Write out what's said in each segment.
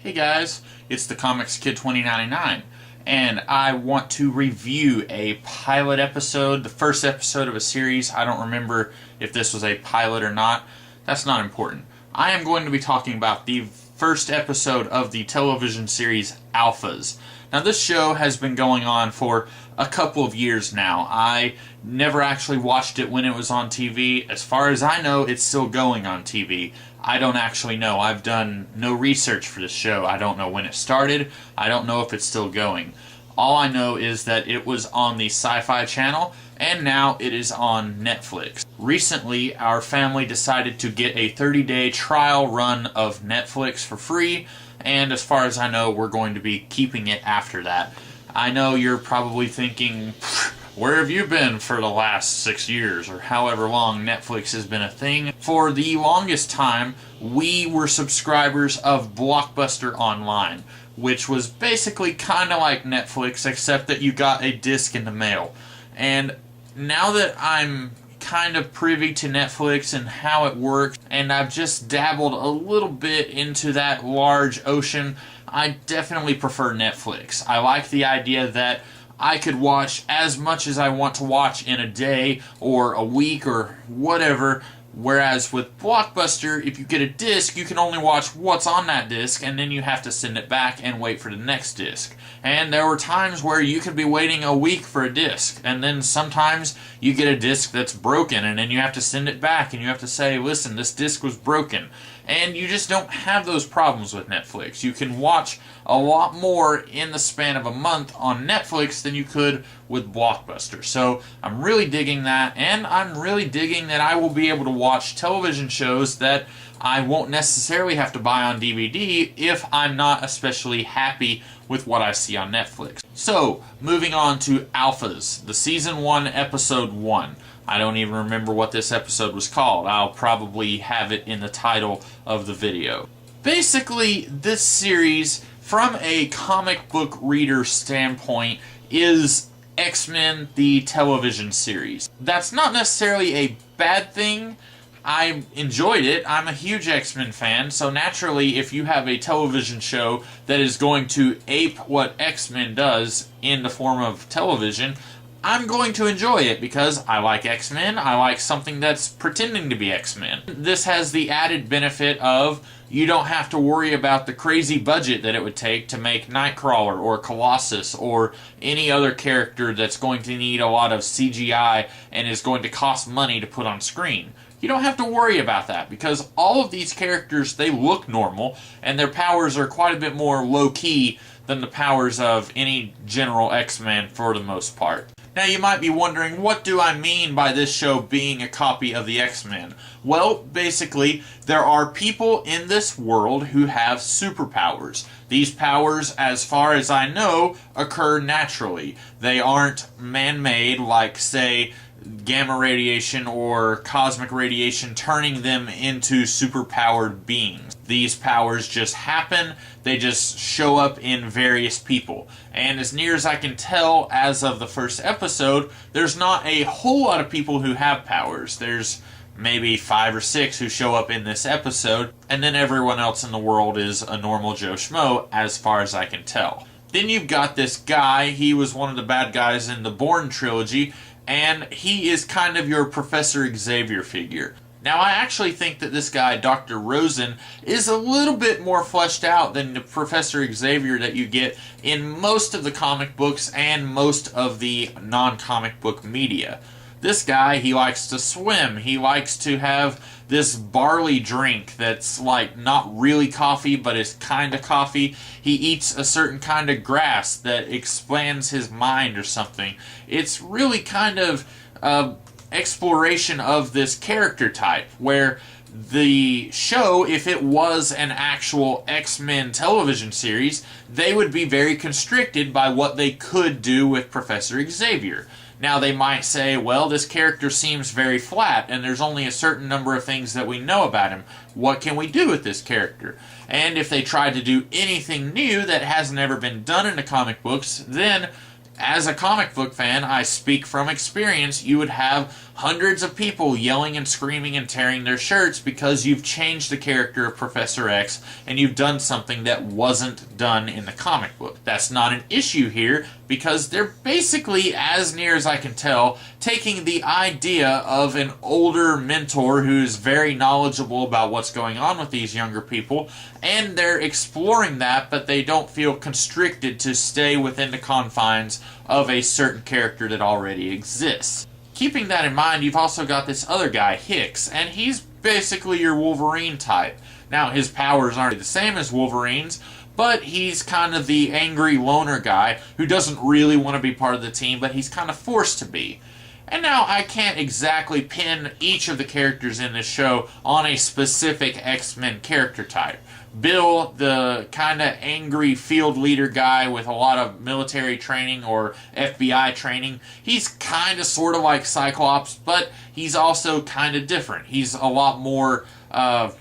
Hey guys, it's the Comics Kid 2099, and I want to review a pilot episode, the first episode of a series. I don't remember if this was a pilot or not. That's not important. I am going to be talking about the first episode of the television series Alphas. Now, this show has been going on for a couple of years now. I never actually watched it when it was on TV. As far as I know, it's still going on TV. I don't actually know. I've done no research for this show. I don't know when it started. I don't know if it's still going. All I know is that it was on the Sci-Fi Channel, and now it is on Netflix. Recently, our family decided to get a 30-day trial run of Netflix for free, and as far as I know, we're going to be keeping it after that. I know you're probably thinking, where have you been for the last 6 years, or however long Netflix has been a thing? For the longest time, we were subscribers of Blockbuster Online, which was basically kind of like Netflix, except that you got a disc in the mail. And now that I'm kind of privy to Netflix and how it works, and I've just dabbled a little bit into that large ocean, I definitely prefer Netflix. I like the idea that I could watch as much as I want to watch in a day or a week or whatever, whereas with Blockbuster, if you get a disc, you can only watch what's on that disc, and then you have to send it back and wait for the next disc. And there were times where you could be waiting a week for a disc, and then sometimes you get a disc that's broken, and then you have to send it back, and you have to say, listen, this disc was broken. And you just don't have those problems with Netflix. You can watch a lot more in the span of a month on Netflix than you could with Blockbuster. So I'm really digging that, and I'm really digging that I will be able to watch television shows that I won't necessarily have to buy on DVD if I'm not especially happy with what I see on Netflix. So, moving on to Alphas, the Season 1, Episode 1. I don't even remember what this episode was called. I'll probably have it in the title of the video. Basically, this series, from a comic book reader standpoint, is X-Men, the television series. That's not necessarily a bad thing. I enjoyed it. I'm a huge X-Men fan, so naturally, if you have a television show that is going to ape what X-Men does in the form of television, I'm going to enjoy it because I like X-Men. I like something that's pretending to be X-Men. This has the added benefit of you don't have to worry about the crazy budget that it would take to make Nightcrawler or Colossus or any other character that's going to need a lot of CGI and is going to cost money to put on screen. You don't have to worry about that because all of these characters, they look normal and their powers are quite a bit more low-key than the powers of any general X-Men for the most part. Now you might be wondering, what do I mean by this show being a copy of the X-Men? Well, basically, there are people in this world who have superpowers. These powers, as far as I know, occur naturally. They aren't man-made like, say, gamma radiation or cosmic radiation turning them into superpowered beings. These powers just happen, they just show up in various people. And as near as I can tell, as of the first episode, there's not a whole lot of people who have powers. There's maybe 5 or 6 who show up in this episode, and then everyone else in the world is a normal Joe Schmo, as far as I can tell. Then you've got this guy, he was one of the bad guys in the Bourne trilogy, and he is kind of your Professor Xavier figure. Now, I actually think that this guy, Dr. Rosen, is a little bit more fleshed out than the Professor Xavier that you get in most of the comic books and most of the non-comic book media. This guy, he likes to swim. He likes to have this barley drink that's like not really coffee, but is kind of coffee. He eats a certain kind of grass that expands his mind or something. It's really kind of exploration of this character type, where the show, if it was an actual X-Men television series, they would be very constricted by what they could do with Professor Xavier. Now, they might say, well, this character seems very flat, and there's only a certain number of things that we know about him. What can we do with this character? And if they tried to do anything new that hasn't ever been done in the comic books, then as a comic book fan, I speak from experience, you would have hundreds of people yelling and screaming and tearing their shirts because you've changed the character of Professor X and you've done something that wasn't done in the comic book. That's not an issue here because they're basically, as near as I can tell, taking the idea of an older mentor who's very knowledgeable about what's going on with these younger people, and they're exploring that, but they don't feel constricted to stay within the confines of a certain character that already exists. Keeping that in mind, you've also got this other guy, Hicks, and he's basically your Wolverine type. Now, his powers aren't the same as Wolverine's, but he's kind of the angry loner guy who doesn't really want to be part of the team, but he's kind of forced to be. And now, I can't exactly pin each of the characters in this show on a specific X-Men character type. Bill, the kind of angry field leader guy with a lot of military training or FBI training, he's kind of sort of like Cyclops, but he's also kind of different. He's a lot more, I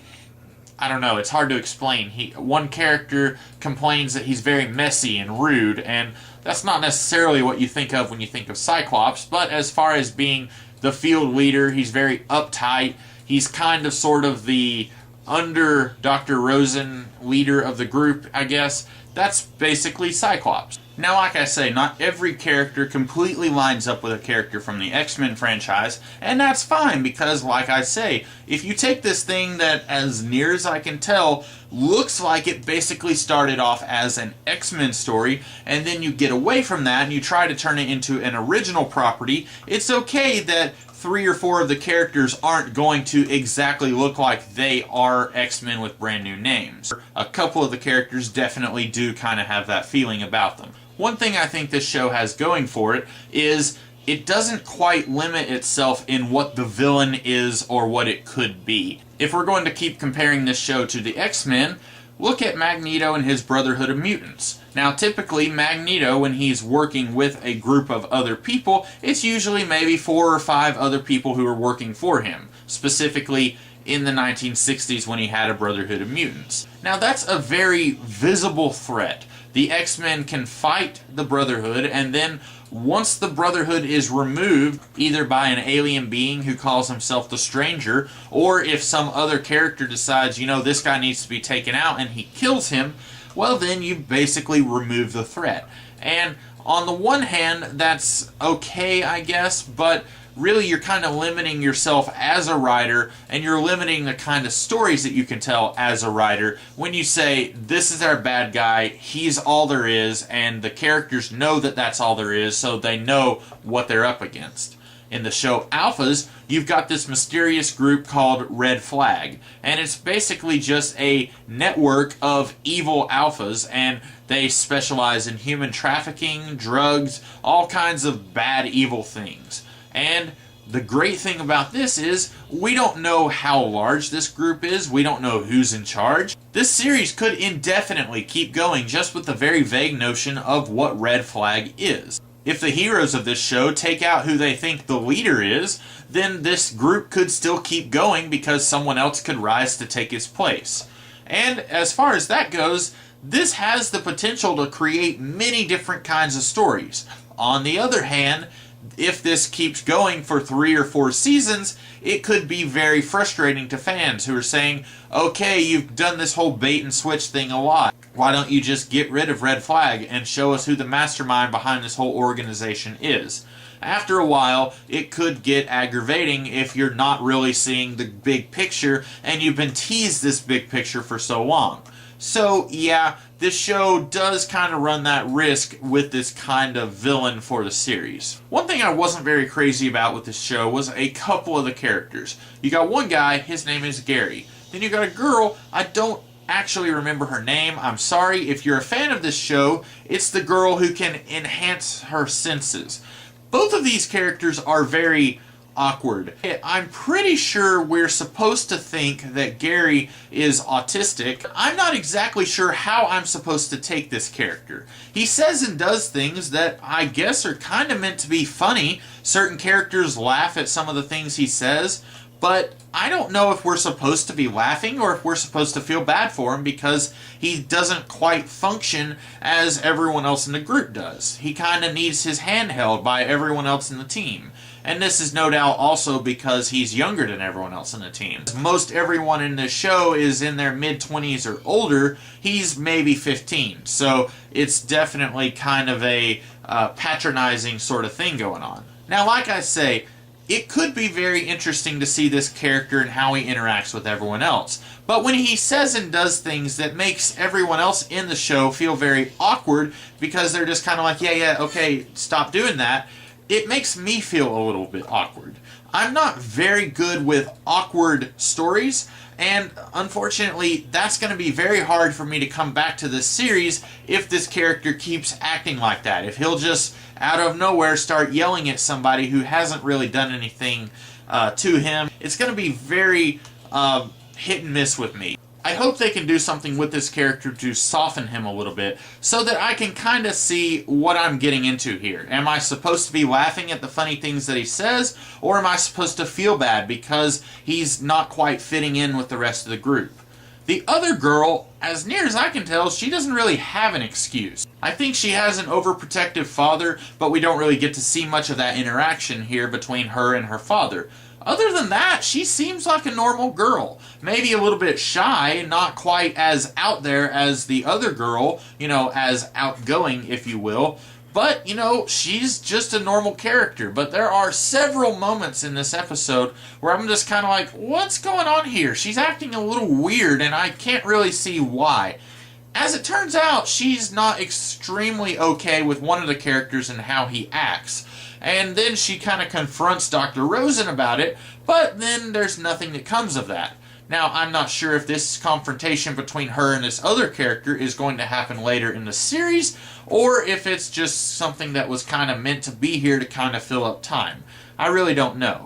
don't know, it's hard to explain. One character complains that he's very messy and rude, and that's not necessarily what you think of when you think of Cyclops, but as far as being the field leader, he's very uptight. He's kind of sort of the under Dr. Rosen leader of the group, I guess. That's basically Cyclops. Now, like I say, not every character completely lines up with a character from the X-Men franchise, and that's fine because, like I say, if you take this thing that, as near as I can tell, looks like it basically started off as an X-Men story, and then you get away from that and you try to turn it into an original property, it's okay that 3 or 4 of the characters aren't going to exactly look like they are X-Men with brand new names. A couple of the characters definitely do kind of have that feeling about them. One thing I think this show has going for it is it doesn't quite limit itself in what the villain is or what it could be. If we're going to keep comparing this show to the X-Men, look at Magneto and his Brotherhood of Mutants. Now, typically, Magneto, when he's working with a group of other people, it's usually maybe 4 or 5 other people who are working for him, specifically in the 1960s when he had a Brotherhood of Mutants. Now, that's a very visible threat. The X-Men can fight the Brotherhood, and then once the Brotherhood is removed, either by an alien being who calls himself the Stranger, or if some other character decides, you know, this guy needs to be taken out, and he kills him, well, then you basically remove the threat. And on the one hand, that's okay, I guess, but really you're kind of limiting yourself as a writer, and you're limiting the kind of stories that you can tell as a writer when you say, this is our bad guy, he's all there is, and the characters know that that's all there is, so they know what they're up against. In the show Alphas, you've got this mysterious group called Red Flag, and it's basically just a network of evil alphas, and they specialize in human trafficking, drugs, all kinds of bad, evil things. And the great thing about this is, we don't know how large this group is, we don't know who's in charge. This series could indefinitely keep going just with the very vague notion of what Red Flag is. If the heroes of this show take out who they think the leader is, then this group could still keep going because someone else could rise to take its place. And as far as that goes, this has the potential to create many different kinds of stories. On the other hand, if this keeps going for 3 or 4 seasons, it could be very frustrating to fans who are saying, okay, you've done this whole bait and switch thing a lot. Why don't you just get rid of Red Flag and show us who the mastermind behind this whole organization is? After a while, it could get aggravating if you're not really seeing the big picture and you've been teased this big picture for so long. So, yeah, this show does kind of run that risk with this kind of villain for the series. One thing I wasn't very crazy about with this show was a couple of the characters. You got one guy, his name is Gary. Then you got a girl, I don't actually remember her name. I'm sorry. If you're a fan of this show, it's the girl who can enhance her senses. Both of these characters are very awkward. I'm pretty sure we're supposed to think that Gary is autistic. I'm not exactly sure how I'm supposed to take this character. He says and does things that I guess are kind of meant to be funny. Certain characters laugh at some of the things he says, but I don't know if we're supposed to be laughing or if we're supposed to feel bad for him because he doesn't quite function as everyone else in the group does. He kind of needs his hand held by everyone else in the team. And this is no doubt also because he's younger than everyone else in the team. Most everyone in this show is in their mid-20s or older. He's maybe 15. So it's definitely kind of a patronizing sort of thing going on. Now, like I say, it could be very interesting to see this character and how he interacts with everyone else. But when he says and does things that makes everyone else in the show feel very awkward because they're just kind of like, yeah, okay, stop doing that, it makes me feel a little bit awkward. I'm not very good with awkward stories, and unfortunately, that's going to be very hard for me to come back to this series if this character keeps acting like that. If he'll just, out of nowhere, start yelling at somebody who hasn't really done anything to him, it's going to be very hit and miss with me. I hope they can do something with this character to soften him a little bit so that I can kind of see what I'm getting into here. Am I supposed to be laughing at the funny things that he says, or am I supposed to feel bad because he's not quite fitting in with the rest of the group? The other girl, as near as I can tell, she doesn't really have an excuse. I think she has an overprotective father, but we don't really get to see much of that interaction here between her and her father. Other than that, she seems like a normal girl. Maybe a little bit shy, not quite as out there as the other girl, as outgoing, if you will. But, she's just a normal character. But there are several moments in this episode where I'm just kind of like, what's going on here? She's acting a little weird, and I can't really see why. As it turns out, she's not extremely okay with one of the characters and how he acts. And then she kind of confronts Dr. Rosen about it, but then there's nothing that comes of that. Now, I'm not sure if this confrontation between her and this other character is going to happen later in the series, or if it's just something that was kind of meant to be here to kind of fill up time. I really don't know.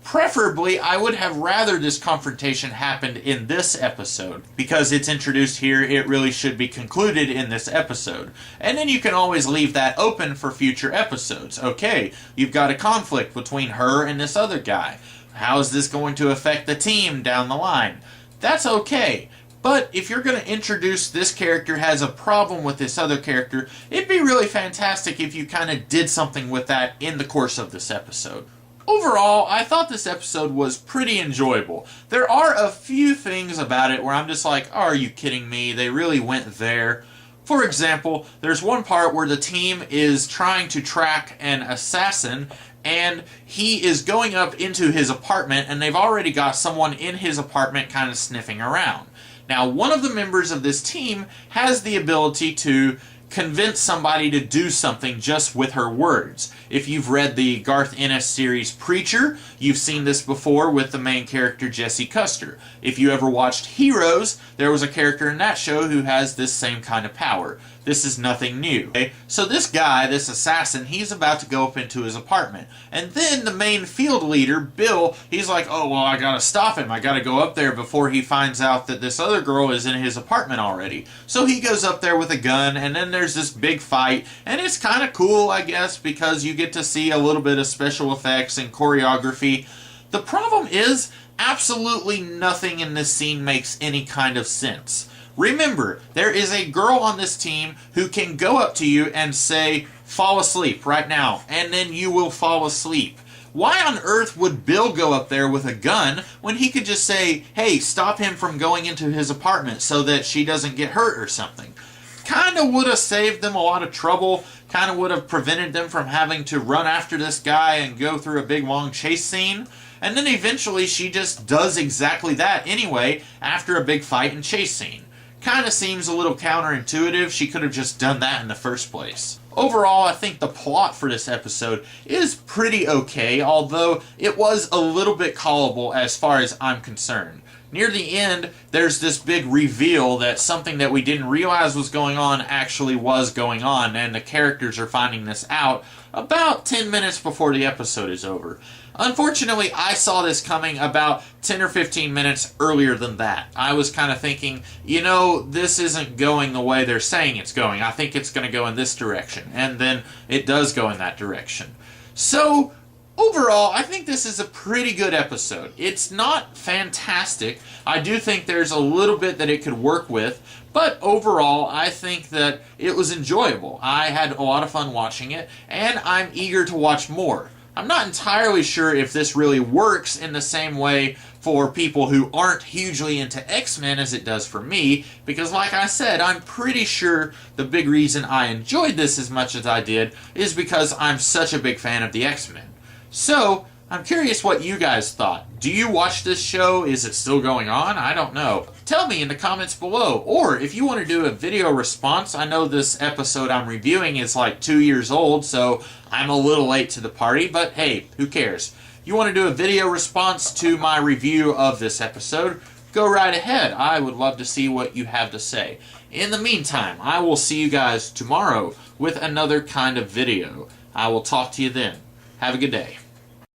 Preferably, I would have rather this confrontation happened in this episode. Because it's introduced here, it really should be concluded in this episode. And then you can always leave that open for future episodes. Okay, you've got a conflict between her and this other guy. How is this going to affect the team down the line? That's okay. But if you're going to introduce this character has a problem with this other character, it'd be really fantastic if you kind of did something with that in the course of this episode. Overall, I thought this episode was pretty enjoyable. There are a few things about it where I'm just like, oh, are you kidding me? They really went there. For example, there's one part where the team is trying to track an assassin, and he is going up into his apartment, and they've already got someone in his apartment kind of sniffing around. Now, one of the members of this team has the ability to convince somebody to do something just with her words. If you've read the Garth Ennis series Preacher, you've seen this before with the main character Jesse Custer. If you ever watched Heroes, there was a character in that show who has this same kind of power. This is nothing new. Okay? So this guy, this assassin, he's about to go up into his apartment. And then the main field leader, Bill, he's like, oh, well, I gotta stop him. I gotta go up there before he finds out that this other girl is in his apartment already. So he goes up there with a gun, and then there's this big fight. And it's kind of cool, I guess, because you get to see a little bit of special effects and choreography. The problem is, absolutely nothing in this scene makes any kind of sense. Remember, there is a girl on this team who can go up to you and say, fall asleep right now, and then you will fall asleep. Why on earth would Bill go up there with a gun when he could just say, hey, stop him from going into his apartment so that she doesn't get hurt or something? Kind of would have saved them a lot of trouble, kind of would have prevented them from having to run after this guy and go through a big long chase scene. And then eventually she just does exactly that anyway after a big fight and chase scene. Kind of seems a little counterintuitive. She could have just done that in the first place. Overall, I think the plot for this episode is pretty okay, although it was a little bit callable as far as I'm concerned. Near the end, there's this big reveal that something that we didn't realize was going on actually was going on, and the characters are finding this out about 10 minutes before the episode is over. Unfortunately, I saw this coming about 10 or 15 minutes earlier than that. I was kind of thinking, this isn't going the way they're saying it's going. I think it's going to go in this direction. And then it does go in that direction. So, overall, I think this is a pretty good episode. It's not fantastic. I do think there's a little bit that it could work with. But overall, I think that it was enjoyable. I had a lot of fun watching it, and I'm eager to watch more. I'm not entirely sure if this really works in the same way for people who aren't hugely into X-Men as it does for me, because like I said, I'm pretty sure the big reason I enjoyed this as much as I did is because I'm such a big fan of the X-Men. So, I'm curious what you guys thought. Do you watch this show? Is it still going on? I don't know. Tell me in the comments below. Or if you want to do a video response, I know this episode I'm reviewing is like 2 years old, so I'm a little late to the party, but hey, who cares? You want to do a video response to my review of this episode? Go right ahead. I would love to see what you have to say. In the meantime, I will see you guys tomorrow with another kind of video. I will talk to you then. Have a good day.